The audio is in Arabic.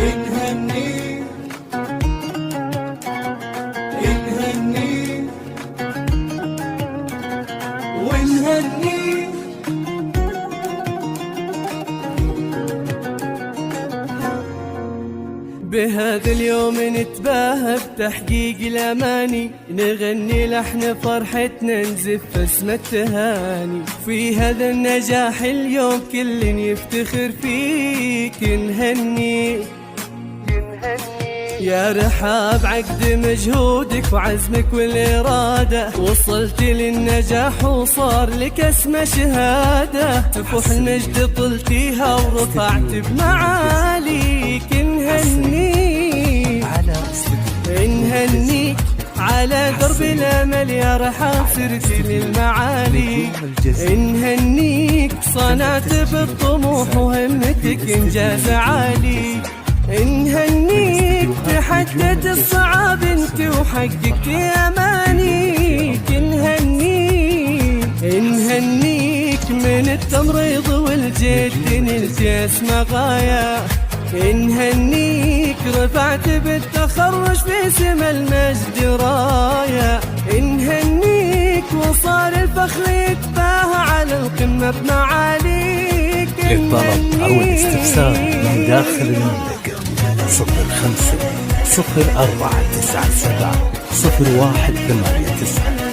نهنيك نهنيك ونهنيك. بهذا اليوم نتباهى بتحقيق الأماني، نغني لحن فرحتنا نزف اسم التهاني. في هذا النجاح اليوم كل يفتخر فيك، نهنيك يا رحاب عقد مجهودك وعزمك والإرادة، وصلت للنجاح وصار لك اسم شهادة. تفوح المجد طلتيها ورفعت بمعاليك، نهنيك على درب الأمل يا رحاب صرت للمعالي. نهنيك صنعت بالطموح وهمتك إنجاز عالي. نهنيك تحدت الصعاب انت وحققت امانيك. نهنيك من التمريض والجد نلت اسمى غاية. نهنيك رفعت بالتخرج في سما المجد راية. نهنيك وصار الفخر يتباهى على القمة بمعاليك. للطلب أو الاستفسار من داخل المملكة 05 0497 0189.